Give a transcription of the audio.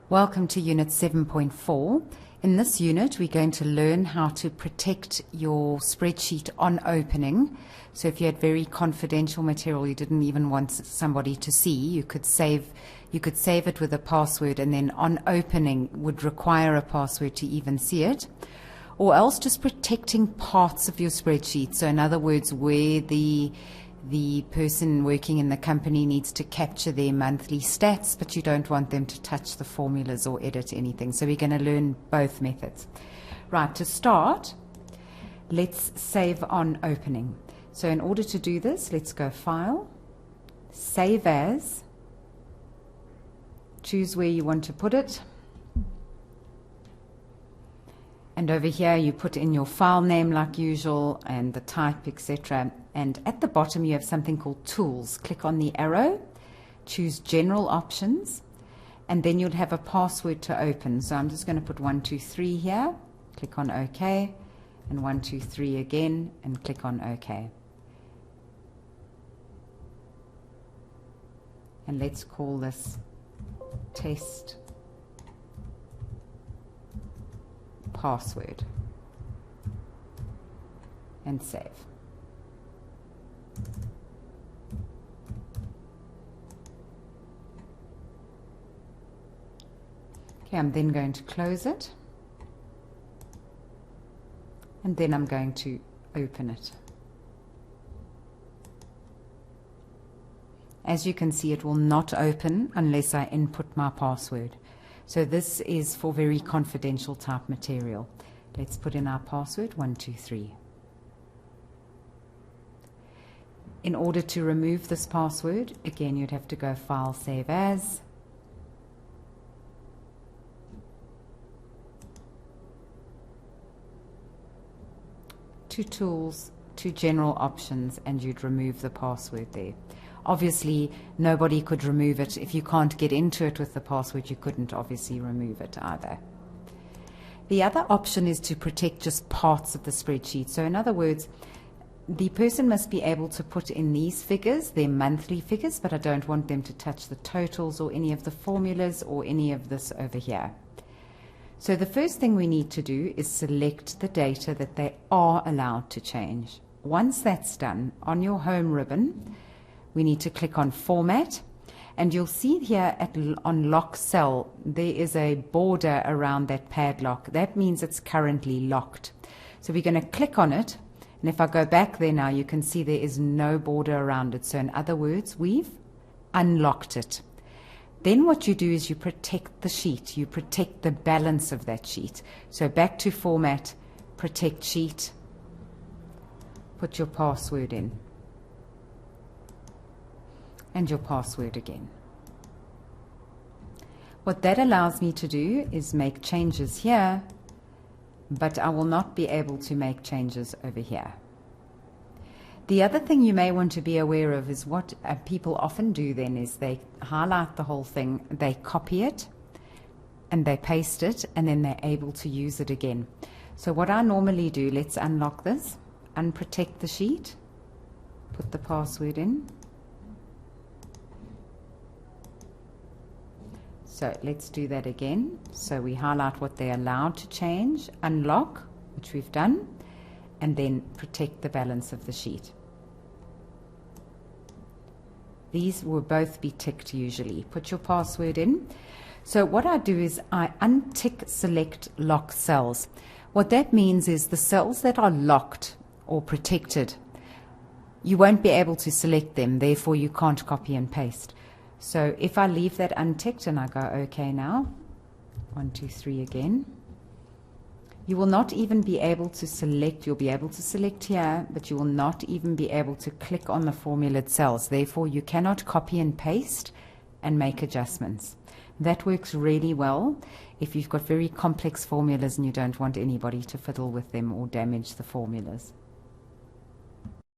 Welcome to Unit 7.4. In this unit, we're going to learn how to protect your spreadsheet on opening. So if you had very confidential material you didn't even want somebody to see, you could save it with a password, and then on opening would require a password to even see it. Or else just protecting parts of your spreadsheet. So in other words, where the person working in the company needs to capture their monthly stats, but you don't want them to touch the formulas or edit anything. So we're going to learn both methods. Right, to start, let's save on opening. So in order to do this, let's go File, Save As, choose where you want to put it. And over here you put in your file name like usual and the type, etc. And at the bottom you have something called Tools. Click on the arrow, choose General Options, and then you'll have a password to open. So I'm just going to put 123 here, click on OK, and 123 again, and click on OK. And let's call this Test Password, and save. Okay, I'm then going to close it, and then I'm going to open it. As you can see, it will not open unless I input my password. So this is for very confidential type material. Let's put in our password, 123. In order to remove this password, again, you'd have to go File, Save As, to Tools, to General Options, and you'd remove the password there. Obviously, nobody could remove it. If you can't get into it with the password, you couldn't obviously remove it either. The other option is to protect just parts of the spreadsheet. So in other words, the person must be able to put in these figures, their monthly figures, but I don't want them to touch the totals or any of the formulas or any of this over here. So the first thing we need to do is select the data that they are allowed to change. Once that's done, on your home ribbon, we need to click on Format, and you'll see here on Lock Cell there is a border around that padlock. That means it's currently locked. So we're going to click on it, and if I go back there now, you can see there is no border around it. So in other words, we've unlocked it. Then what you do is you protect the sheet. You protect the balance of that sheet. So back to Format, Protect Sheet, put your password in, and your password again. What that allows me to do is make changes here, but I will not be able to make changes over here. The other thing you may want to be aware of is what people often do then is they highlight the whole thing, they copy it, and they paste it, and then they're able to use it again. So what I normally do, let's unlock this, unprotect the sheet, put the password in. So let's do that again. So we highlight what they're allowed to change, unlock, which we've done, and then protect the balance of the sheet. These will both be ticked usually. Put your password in. So what I do is I untick Select Lock Cells. What that means is the cells that are locked or protected, you won't be able to select them, therefore you can't copy and paste. So if I leave that unticked and I go OK now, 123 again, you will not even be able to select. You'll be able to select here, but you will not even be able to click on the formula cells. Therefore, you cannot copy and paste and make adjustments. That works really well if you've got very complex formulas and you don't want anybody to fiddle with them or damage the formulas.